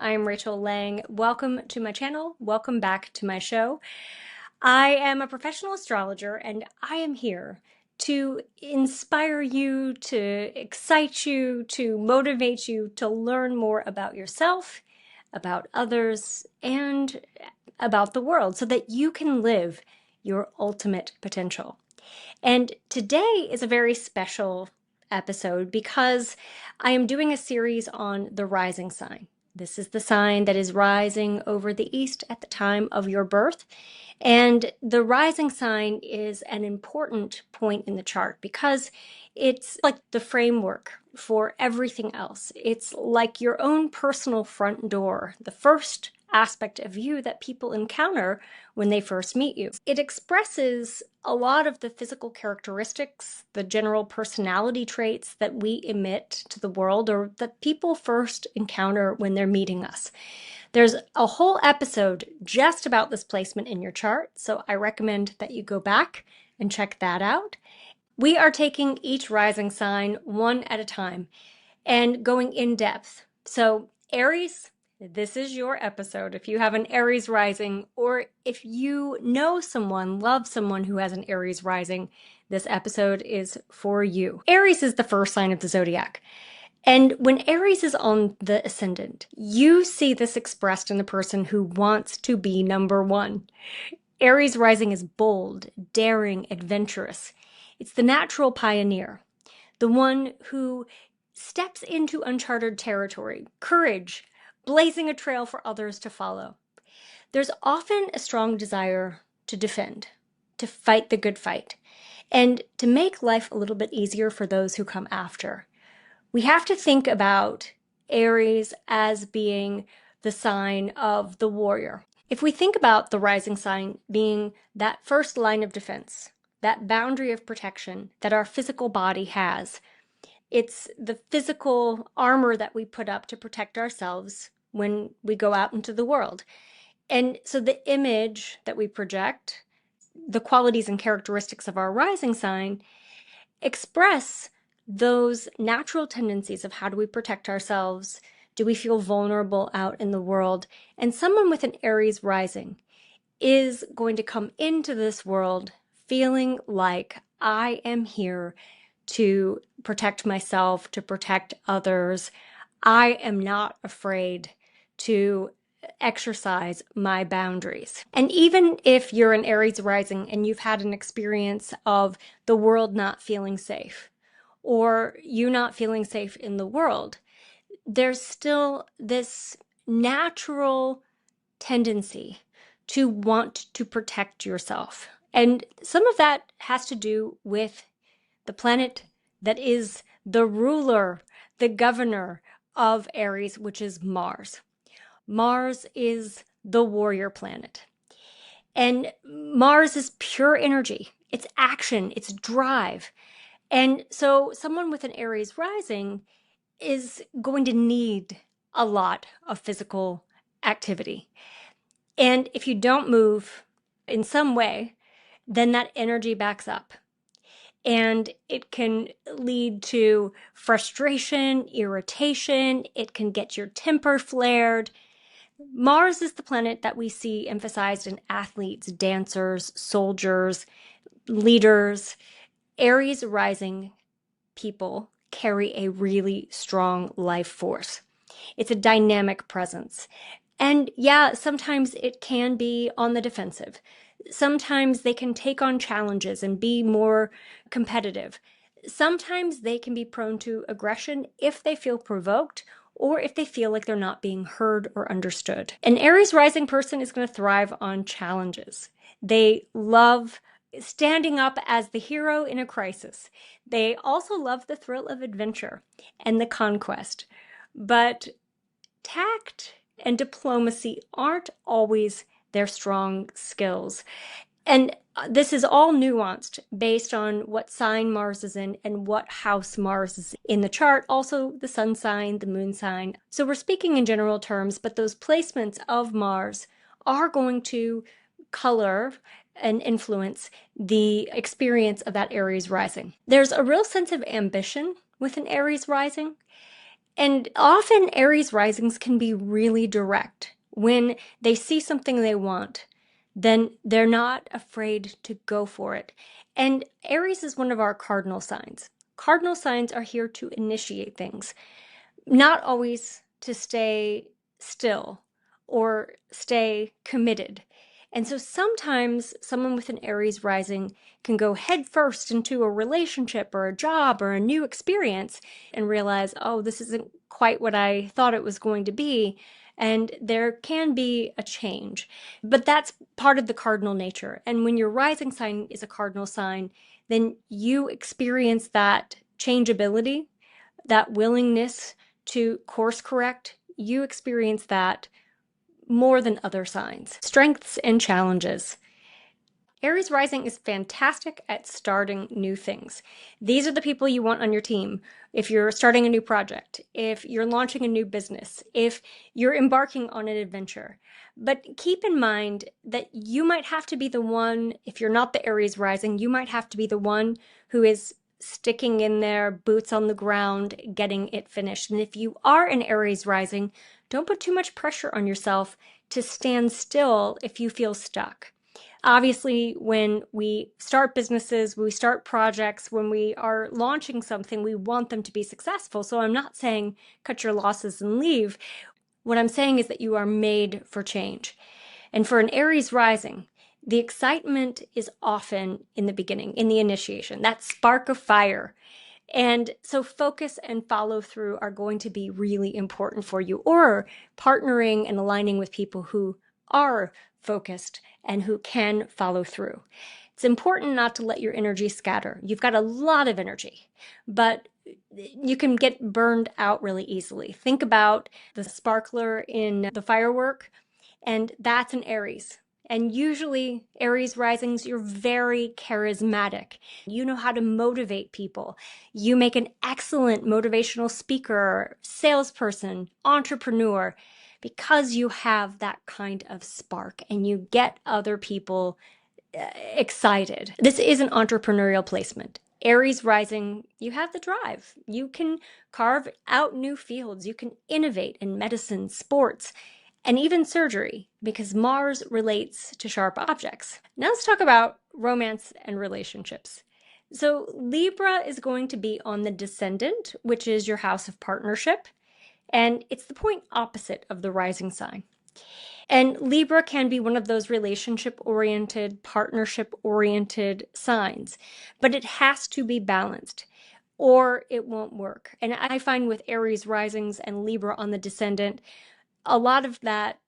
I'm Rachel Lang. Welcome to my channel. Welcome back to my show. I am a professional astrologer and I am here to inspire you, to excite you, to motivate you to learn more about yourself, about others, and about the world so that you can live your ultimate potential. And today is a very special episode because I am doing a series on the rising sign. This is the sign that is rising over the east at the time of your birth. And the rising sign is an important point in the chart because it's like the framework for everything else. It's like your own personal front door, the first aspect of you that people encounter when they first meet you. It expresses a lot of the physical characteristics, the general personality traits that we emit to the world or that people first encounter when they're meeting us. There's a whole episode just about this placement in your chart, so I recommend that you go back and check that out. We are taking each rising sign one at a time and going in depth. So Aries, this is your episode. If you have an Aries rising, or if you know someone, love someone who has an Aries rising, this episode is for you. Aries is the first sign of the zodiac. And when Aries is on the ascendant, you see this expressed in the person who wants to be number one. Aries rising is bold, daring, adventurous. It's the natural pioneer, the one who steps into uncharted territory, courage, blazing a trail for others to follow. There's often a strong desire to defend, to fight the good fight, and to make life a little bit easier for those who come after. We have to think about Aries as being the sign of the warrior. If we think about the rising sign being that first line of defense, that boundary of protection that our physical body has, it's the physical armor that we put up to protect ourselves when we go out into the world. And so the image that we project, the qualities and characteristics of our rising sign, express those natural tendencies of how do we protect ourselves? Do we feel vulnerable out in the world? And someone with an Aries rising is going to come into this world feeling like I am here to protect myself, to protect others. I am not afraid to exercise my boundaries. And even if you're an Aries rising and you've had an experience of the world not feeling safe, or you not feeling safe in the world, there's still this natural tendency to want to protect yourself. And some of that has to do with the planet that is the ruler, the governor of Aries, which is Mars. Mars is the warrior planet. And Mars is pure energy. It's action, it's drive. And so someone with an Aries rising is going to need a lot of physical activity. And if you don't move in some way, then that energy backs up. And it can lead to frustration, irritation. It can get your temper flared. Mars is the planet that we see emphasized in athletes, dancers, soldiers, leaders. Aries rising people carry a really strong life force. It's a dynamic presence. And yeah, sometimes it can be on the defensive. Sometimes they can take on challenges and be more competitive. Sometimes they can be prone to aggression if they feel provoked or if they feel like they're not being heard or understood. An Aries rising person is going to thrive on challenges. They love standing up as the hero in a crisis. They also love the thrill of adventure and the conquest. But tact and diplomacy aren't always their strong skills. And this is all nuanced based on what sign Mars is in and what house Mars is in the chart, also the sun sign, the moon sign. So we're speaking in general terms, but those placements of Mars are going to color and influence the experience of that Aries rising. There's a real sense of ambition with an Aries rising. And often Aries risings can be really direct. When they see something they want, then they're not afraid to go for it. And Aries is one of our cardinal signs. Cardinal signs are here to initiate things, not always to stay still or stay committed. And so sometimes someone with an Aries rising can go headfirst into a relationship or a job or a new experience and realize, oh, this isn't quite what I thought it was going to be. And there can be a change. But that's part of the cardinal nature. And when your rising sign is a cardinal sign, then you experience that changeability, that willingness to course correct. You experience that more than other signs. Strengths and challenges. Aries rising is fantastic at starting new things. These are the people you want on your team. If you're starting a new project, if you're launching a new business, if you're embarking on an adventure. But keep in mind that you might have to be the one, if you're not the Aries rising, you might have to be the one who is sticking in there, boots on the ground, getting it finished. And if you are an Aries rising, don't put too much pressure on yourself to stand still if you feel stuck. Obviously, when we start businesses, we start projects, when we are launching something, we want them to be successful. So I'm not saying cut your losses and leave. What I'm saying is that you are made for change. And for an Aries rising, the excitement is often in the beginning, in the initiation, that spark of fire. And so focus and follow through are going to be really important for you, or partnering and aligning with people who are focused and who can follow through. It's important not to let your energy scatter. You've got a lot of energy, but you can get burned out really easily. Think about the sparkler in the firework, and that's an Aries. And usually, Aries risings, you're very charismatic. You know how to motivate people. You make an excellent motivational speaker, salesperson, entrepreneur, because you have that kind of spark and you get other people excited. This is an entrepreneurial placement. Aries rising, you have the drive. You can carve out new fields. You can innovate in medicine, sports, and even surgery, because Mars relates to sharp objects. Now let's talk about romance and relationships. So Libra is going to be on the descendant, which is your house of partnership, and it's the point opposite of the rising sign. And Libra can be one of those relationship-oriented, partnership-oriented signs, but it has to be balanced or it won't work. And I find with Aries risings and Libra on the descendant, a lot of that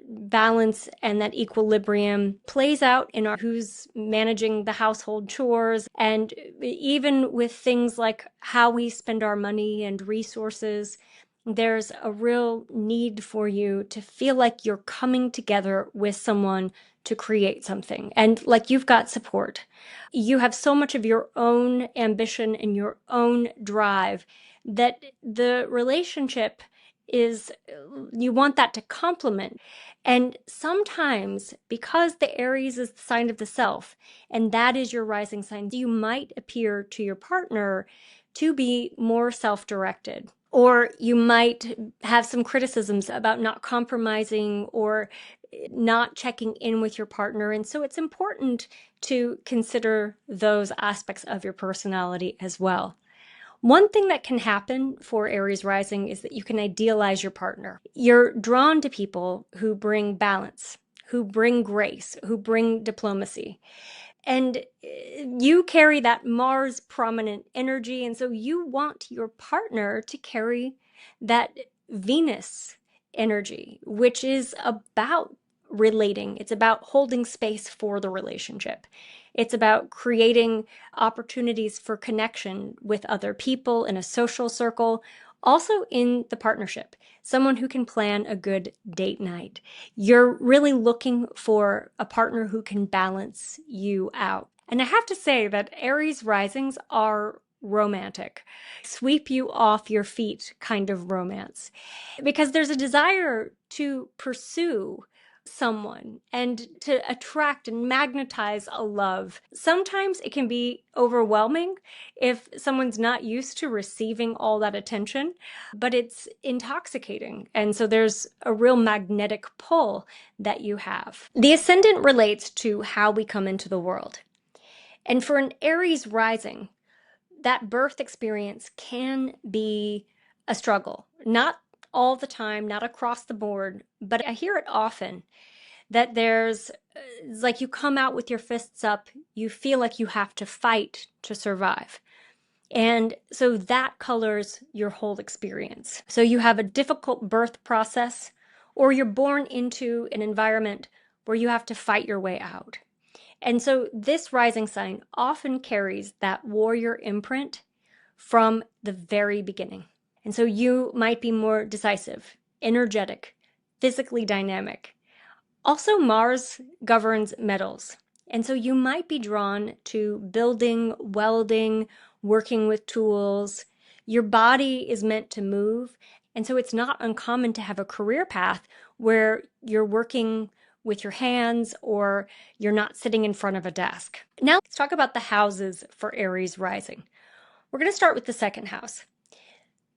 balance and that equilibrium plays out in our who's managing the household chores, and even with things like how we spend our money and resources. There's a real need for you to feel like you're coming together with someone to create something, and like you've got support. You have so much of your own ambition and your own drive that the relationship is, you want that to complement. And sometimes, because the Aries is the sign of the self, and that is your rising sign, you might appear to your partner to be more self-directed. Or you might have some criticisms about not compromising or not checking in with your partner. And so it's important to consider those aspects of your personality as well. One thing that can happen for Aries rising is that you can idealize your partner. You're drawn to people who bring balance, who bring grace, who bring diplomacy. And you carry that Mars prominent energy. And so you want your partner to carry that Venus energy, which is about relating. It's about holding space for the relationship. It's about creating opportunities for connection with other people in a social circle, also in the partnership, someone who can plan a good date night. You're really looking for a partner who can balance you out. And I have to say that Aries risings are romantic, sweep you off your feet kind of romance, because there's a desire to pursue someone and to attract and magnetize a love. Sometimes it can be overwhelming if someone's not used to receiving all that attention, but it's intoxicating. And so there's a real magnetic pull that you have. The ascendant relates to how we come into the world. And for an Aries rising, that birth experience can be a struggle. Not all the time, not across the board, but I hear it often that it's like you come out with your fists up, you feel like you have to fight to survive. And so that colors your whole experience. So you have a difficult birth process, or you're born into an environment where you have to fight your way out. And so this rising sign often carries that warrior imprint from the very beginning. And so you might be more decisive, energetic, physically dynamic. Also, Mars governs metals. And so you might be drawn to building, welding, working with tools. Your body is meant to move. And so it's not uncommon to have a career path where you're working with your hands or you're not sitting in front of a desk. Now let's talk about the houses for Aries rising. We're going to start with the second house.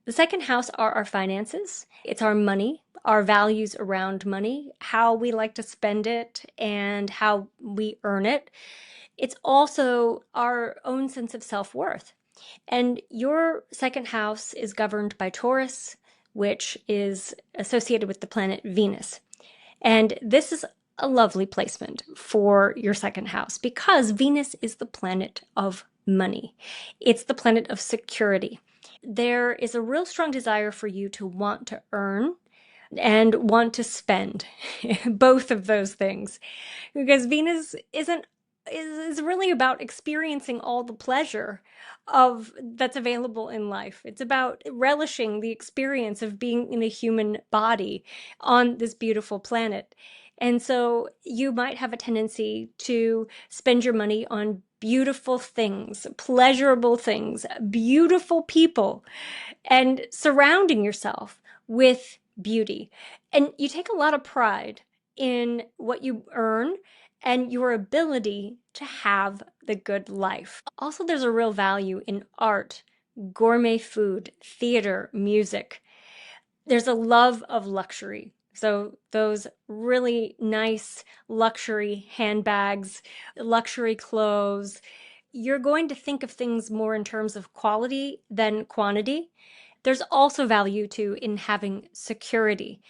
The second house are our finances. It's our money, our values around money, how we like to spend it, and how we earn it. It's also our own sense of self-worth. And your second house is governed by Taurus, which is associated with the planet Venus. And this is a lovely placement for your second house because Venus is the planet of money. It's the planet of security. There is a real strong desire for you to want to earn and want to spend both of those things because Venus is really about experiencing all the pleasure of that's available in life. It's about relishing the experience of being in a human body on this beautiful planet. And so you might have a tendency to spend your money on beautiful things, pleasurable things, beautiful people, and surrounding yourself with beauty. And you take a lot of pride in what you earn and your ability to have the good life. Also, there's a real value in art, gourmet food, theater, music. There's a love of luxury. So those really nice luxury handbags, luxury clothes, you're going to think of things more in terms of quality than quantity. There's also value too in having security.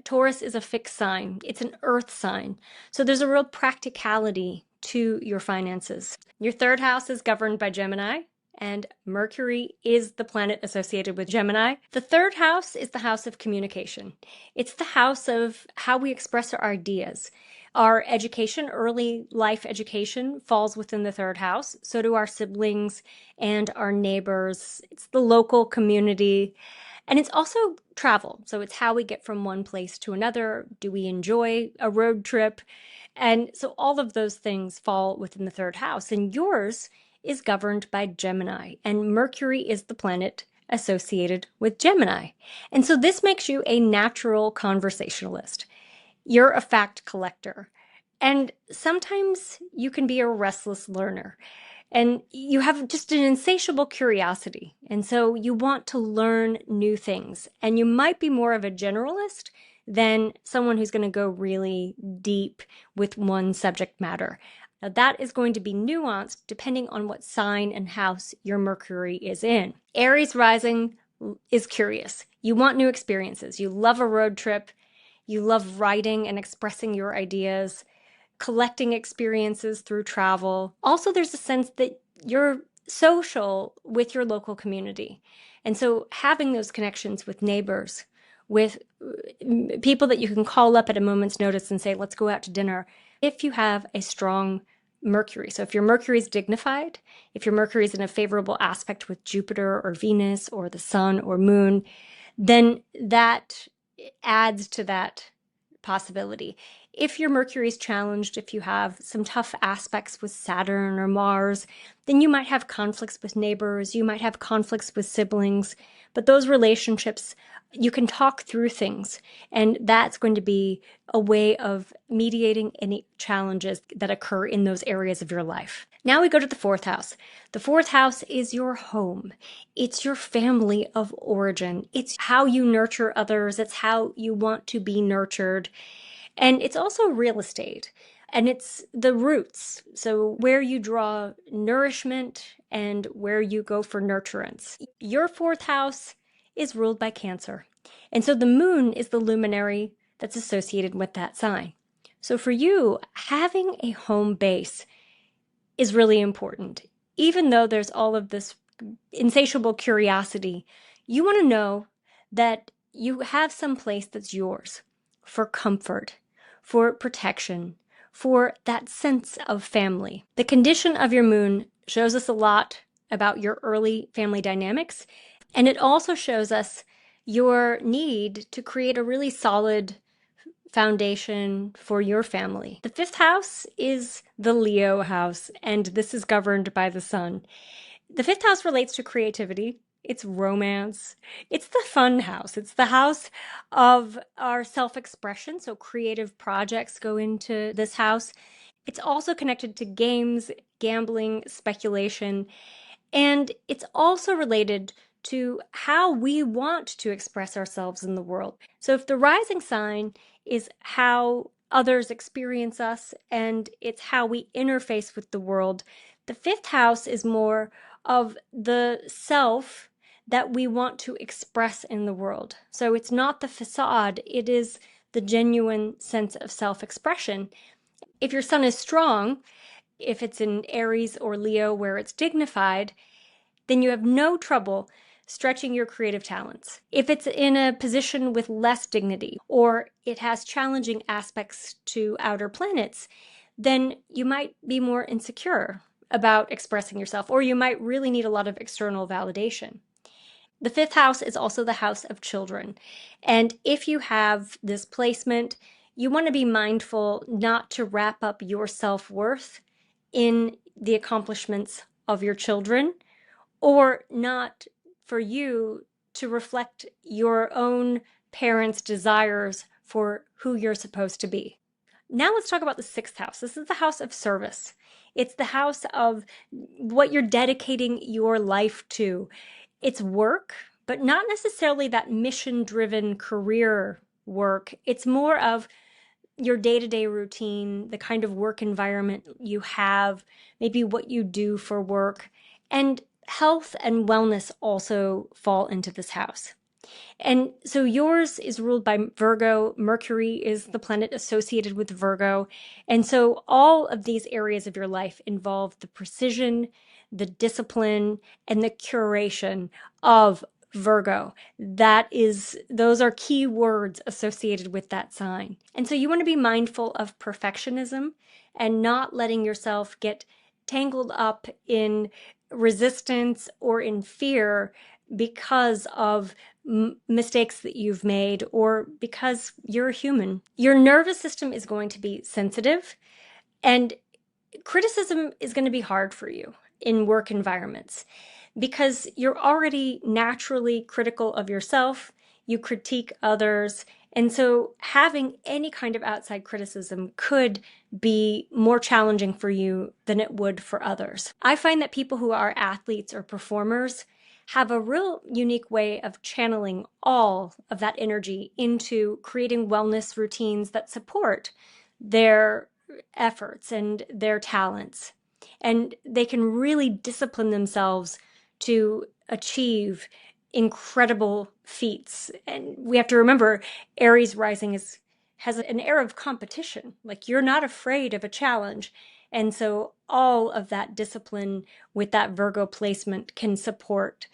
Taurus is a fixed sign. It's an earth sign. So there's a real practicality to your finances. Your third house is governed by Gemini, and Mercury is the planet associated with Gemini. The third house is the house of communication. It's the house of how we express our ideas. Our education, early life education, falls within the third house. So do our siblings and our neighbors. It's the local community. And it's also travel. So it's how we get from one place to another. Do we enjoy a road trip? And so all of those things fall within the third house. And yours is governed by Gemini, and Mercury is the planet associated with Gemini. And so this makes you a natural conversationalist. You're a fact collector. And sometimes you can be a restless learner. And you have just an insatiable curiosity. And so you want to learn new things. And you might be more of a generalist than someone who's going to go really deep with one subject matter. Now, that is going to be nuanced depending on what sign and house your Mercury is in. Aries rising is curious. You want new experiences. You love a road trip. You love writing and expressing your ideas, collecting experiences through travel. Also, there's a sense that you're social with your local community. And so having those connections with neighbors, with people that you can call up at a moment's notice and say, let's go out to dinner, if you have a strong Mercury. So if your Mercury is dignified, if your Mercury is in a favorable aspect with Jupiter or Venus or the sun or moon, then that adds to that possibility. if your Mercury is challenged, if you have some tough aspects with Saturn or Mars, then you might have conflicts with neighbors, you might have conflicts with siblings, but those relationships, you can talk through things, and that's going to be a way of mediating any challenges that occur in those areas of your life. Now we go to the fourth house. The fourth house is your home. It's your family of origin. It's how you nurture others. It's how you want to be nurtured. And it's also real estate. And it's the roots. So where you draw nourishment and where you go for nurturance. Your fourth house is ruled by Cancer. And so the moon is the luminary that's associated with that sign. So for you, having a home base is really important. Even though there's all of this insatiable curiosity, you want to know that you have some place that's yours for comfort, for protection, for that sense of family. The condition of your moon shows us a lot about your early family dynamics, and it also shows us your need to create a really solid foundation for your family. The fifth house is the Leo house, and this is governed by the sun. The fifth house relates to creativity. It's romance. It's the fun house. It's the house of our self-expression. So creative projects go into this house. It's also connected to games, gambling, speculation, and it's also related to how we want to express ourselves in the world. So if the rising sign is how others experience us and it's how we interface with the world, the fifth house is more of the self that we want to express in the world. So it's not the facade, it is the genuine sense of self-expression. If your sun is strong, if it's in Aries or Leo where it's dignified, then you have no trouble stretching your creative talents. If it's in a position with less dignity or it has challenging aspects to outer planets, then you might be more insecure about expressing yourself, or you might really need a lot of external validation. The fifth house is also the house of children. And if you have this placement, you want to be mindful not to wrap up your self-worth in the accomplishments of your children, or not for you to reflect your own parents' desires for who you're supposed to be. Now let's talk about the sixth house. This is the house of service. It's the house of what you're dedicating your life to. It's work, but not necessarily that mission-driven career work. It's more of your day-to-day routine, the kind of work environment you have, maybe what you do for work, and health and wellness also fall into this house. And so yours is ruled by Virgo. Mercury is the planet associated with Virgo. And so all of these areas of your life involve the precision, the discipline, and the curation of Virgo. Those are key words associated with that sign. And so you want to be mindful of perfectionism and not letting yourself get tangled up in resistance or in fear because of mistakes that you've made or because you're a human. Your nervous system is going to be sensitive, and criticism is going to be hard for you in work environments because you're already naturally critical of yourself, you critique others, and so having any kind of outside criticism could be more challenging for you than it would for others. I find that people who are athletes or performers have a real unique way of channeling all of that energy into creating wellness routines that support their efforts and their talents. And they can really discipline themselves to achieve incredible feats. And we have to remember Aries Rising has an air of competition. Like, you're not afraid of a challenge. And so all of that discipline with that Virgo placement can support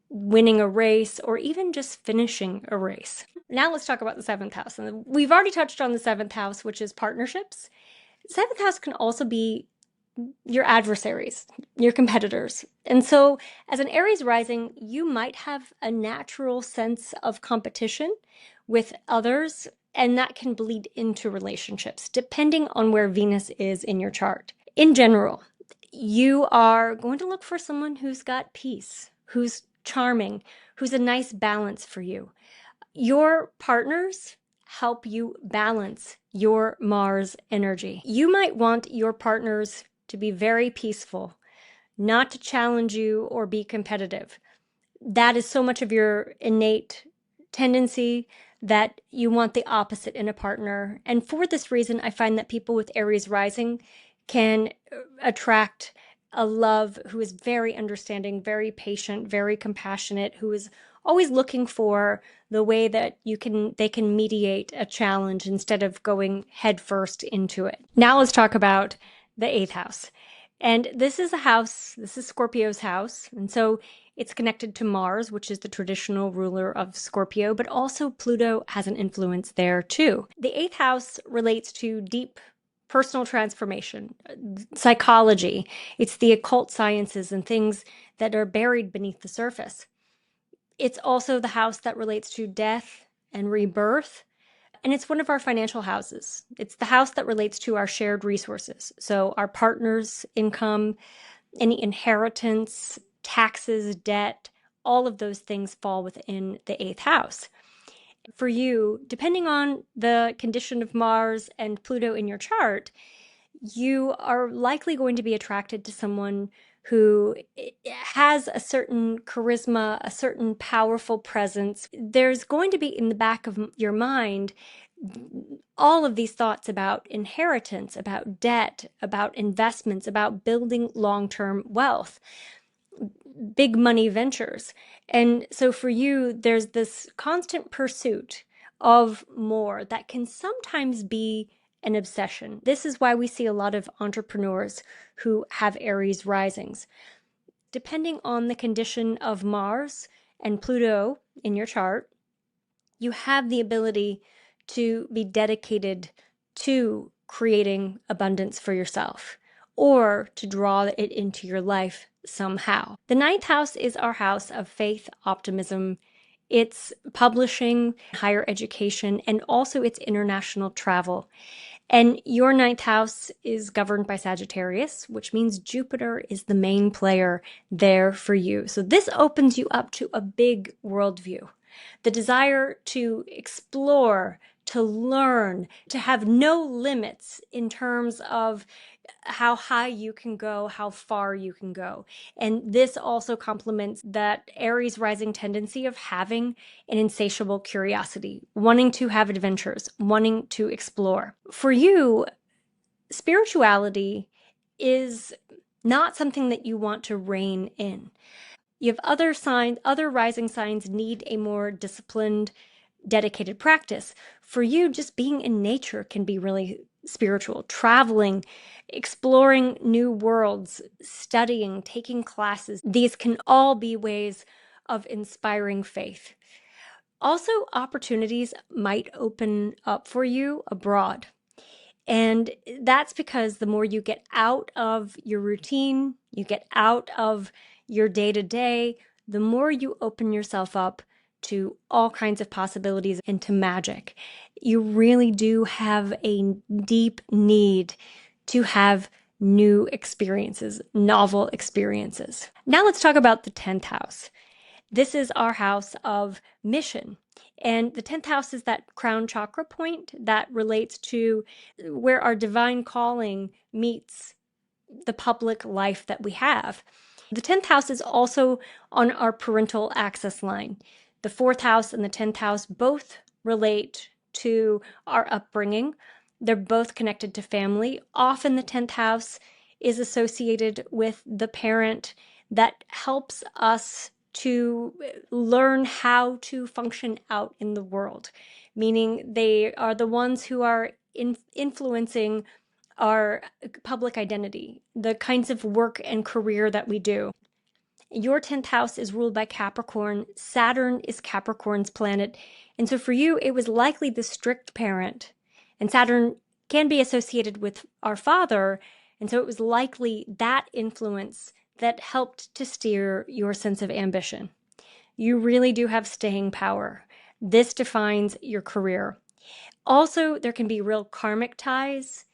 winning a race or even just finishing a race. Now let's talk about the seventh house. And we've already touched on the seventh house, which is partnerships. Seventh house can also be your adversaries, your competitors. And so as an Aries rising, you might have a natural sense of competition with others. and that can bleed into relationships depending on where Venus is in your chart. In general, you are going to look for someone who's got peace, who's charming, who's a nice balance for you. Your partners help you balance your Mars energy. You might want your partners to be very peaceful, not to challenge you or be competitive. That is so much of your innate tendency that you want the opposite in a partner. And for this reason, I find that people with Aries rising can attract a love who is very understanding, very patient, very compassionate, who is always looking for the way that they can mediate a challenge instead of going headfirst into it. Now let's talk about the eighth house. And this is Scorpio's house. And so it's connected to Mars, which is the traditional ruler of Scorpio, but also Pluto has an influence there too. The eighth house relates to deep personal transformation, psychology. It's the occult sciences and things that are buried beneath the surface. It's also the house that relates to death and rebirth. And it's one of our financial houses. It's the house that relates to our shared resources. So our partner's income, any inheritance, taxes, debt, all of those things fall within the eighth house. For you, depending on the condition of Mars and Pluto in your chart, you are likely going to be attracted to someone who has a certain charisma, a certain powerful presence. There's going to be in the back of your mind all of these thoughts about inheritance, about debt, about investments, about building long-term wealth, big money ventures. And so for you, there's this constant pursuit of more that can sometimes be an obsession. This is why we see a lot of entrepreneurs who have Aries risings. Depending on the condition of Mars and Pluto in your chart, you have the ability to be dedicated to creating abundance for yourself or to draw it into your life somehow. The ninth house is our house of faith, optimism. It's publishing, higher education, and also it's international travel. And your ninth house is governed by Sagittarius, which means Jupiter is the main player there for you. So this opens you up to a big worldview. The desire to explore, to learn, to have no limits in terms of how high you can go, how far you can go. And this also complements that Aries rising tendency of having an insatiable curiosity, wanting to have adventures, wanting to explore. For you, spirituality is not something that you want to rein in. You have other signs, other rising signs need a more disciplined, dedicated practice. For you, just being in nature can be really spiritual. Traveling, exploring new worlds, studying, taking classes, these can all be ways of inspiring faith. Also, opportunities might open up for you abroad. And that's because the more you get out of your routine, you get out of your day to day, the more you open yourself up to all kinds of possibilities and to magic. You really do have a deep need to have new experiences, novel experiences. Now let's talk about the 10th house. This is our house of mission. And the 10th house is that crown chakra point that relates to where our divine calling meets the public life that we have. The 10th house is also on our parental axis line. The 4th house and the 10th house both relate to our upbringing. They're both connected to family. Often the 10th house is associated with the parent that helps us to learn how to function out in the world, meaning they are the ones who are influencing our public identity, the kinds of work and career that we do. Your 10th house is ruled by Capricorn. Saturn is Capricorn's planet. And so for you, it was likely the strict parent. And Saturn can be associated with our father. And so it was likely that influence that helped to steer your sense of ambition. You really do have staying power. This defines your career. Also, there can be real karmic ties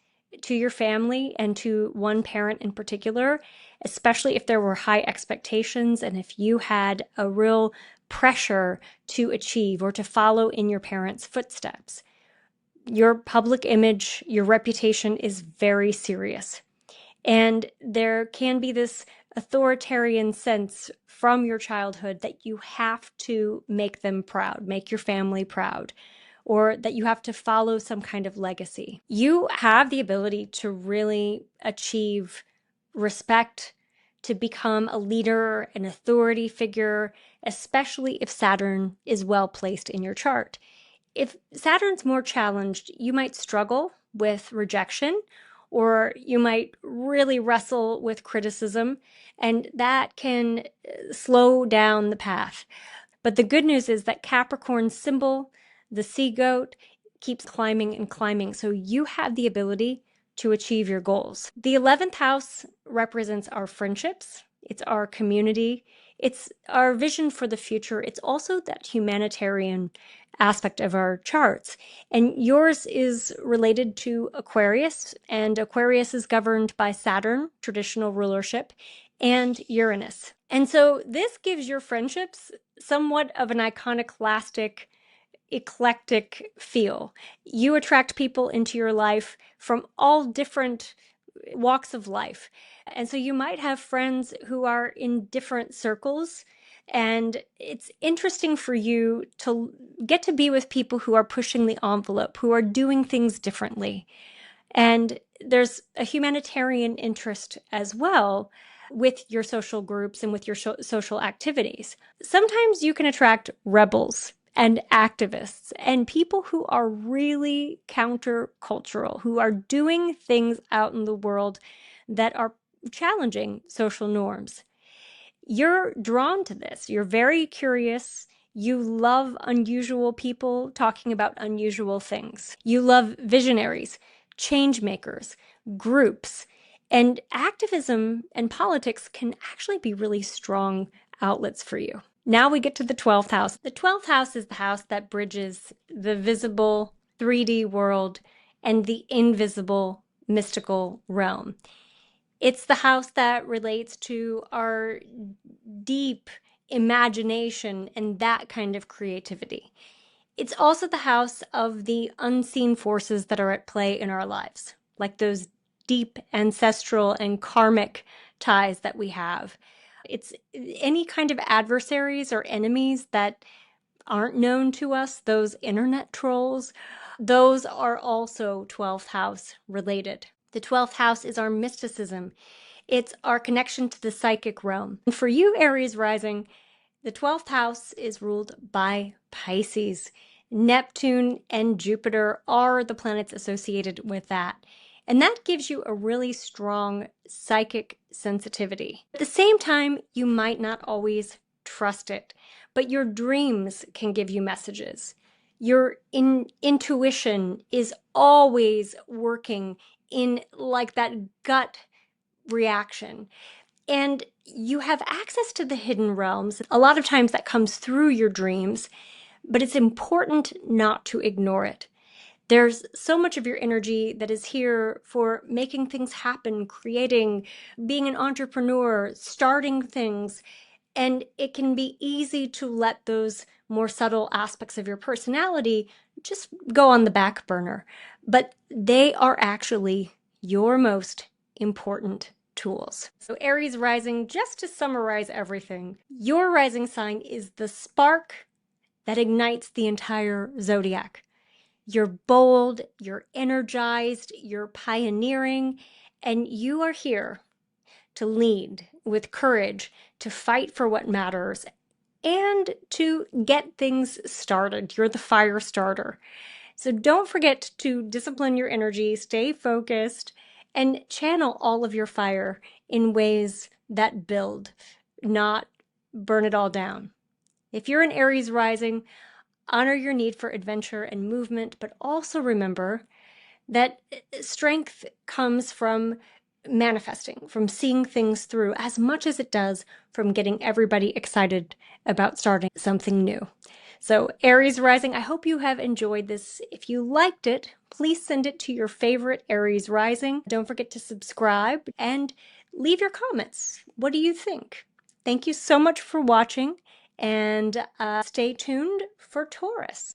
to your family and to one parent in particular, especially if there were high expectations and if you had a real pressure to achieve or to follow in your parents' footsteps. Your public image, your reputation is very serious. And there can be this authoritarian sense from your childhood that you have to make them proud, make your family proud, or that you have to follow some kind of legacy. You have the ability to really achieve respect, to become a leader, an authority figure, especially if Saturn is well placed in your chart. If Saturn's more challenged, you might struggle with rejection, or you might really wrestle with criticism, and that can slow down the path. But the good news is that Capricorn's symbol, the sea goat, keeps climbing and climbing. So you have the ability to achieve your goals. The 11th house represents our friendships, it's our community, it's our vision for the future. It's also that humanitarian aspect of our charts. And yours is related to Aquarius, and Aquarius is governed by Saturn, traditional rulership, and Uranus. And so this gives your friendships somewhat of an iconoclastic, eclectic feel. You attract people into your life from all different walks of life. And so you might have friends who are in different circles. And it's interesting for you to get to be with people who are pushing the envelope, who are doing things differently. And there's a humanitarian interest as well with your social groups and with your social activities. Sometimes you can attract rebels and activists and people who are really countercultural, who are doing things out in the world that are challenging social norms. You're drawn to this. You're very curious. You love unusual people talking about unusual things. You love visionaries, change makers, groups, and activism and politics can actually be really strong outlets for you. Now we get to the 12th house. The 12th house is the house that bridges the visible 3D world and the invisible mystical realm. It's the house that relates to our deep imagination and that kind of creativity. It's also the house of the unseen forces that are at play in our lives, like those deep ancestral and karmic ties that we have. It's any kind of adversaries or enemies that aren't known to us, those internet trolls, those are also 12th house related. The 12th house is our mysticism. It's our connection to the psychic realm. And for you, Aries rising, the 12th house is ruled by Pisces. Neptune and Jupiter are the planets associated with that. And that gives you a really strong psychic sensitivity. At the same time, you might not always trust it, but your dreams can give you messages. Your intuition is always working in like that gut reaction. And you have access to the hidden realms. A lot of times that comes through your dreams, but it's important not to ignore it. There's so much of your energy that is here for making things happen, creating, being an entrepreneur, starting things. And it can be easy to let those more subtle aspects of your personality just go on the back burner. But they are actually your most important tools. So Aries rising, just to summarize everything, your rising sign is the spark that ignites the entire zodiac. You're bold, you're energized, you're pioneering, and you are here to lead with courage, to fight for what matters, and to get things started. You're the fire starter. So don't forget to discipline your energy, stay focused, and channel all of your fire in ways that build, not burn it all down. If you're an Aries rising, honor your need for adventure and movement, but also remember that strength comes from manifesting, from seeing things through as much as it does from getting everybody excited about starting something new. So, Aries Rising, I hope you have enjoyed this. If you liked it, please send it to your favorite Aries Rising. Don't forget to subscribe and leave your comments. What do you think? Thank you so much for watching, and stay tuned for Taurus.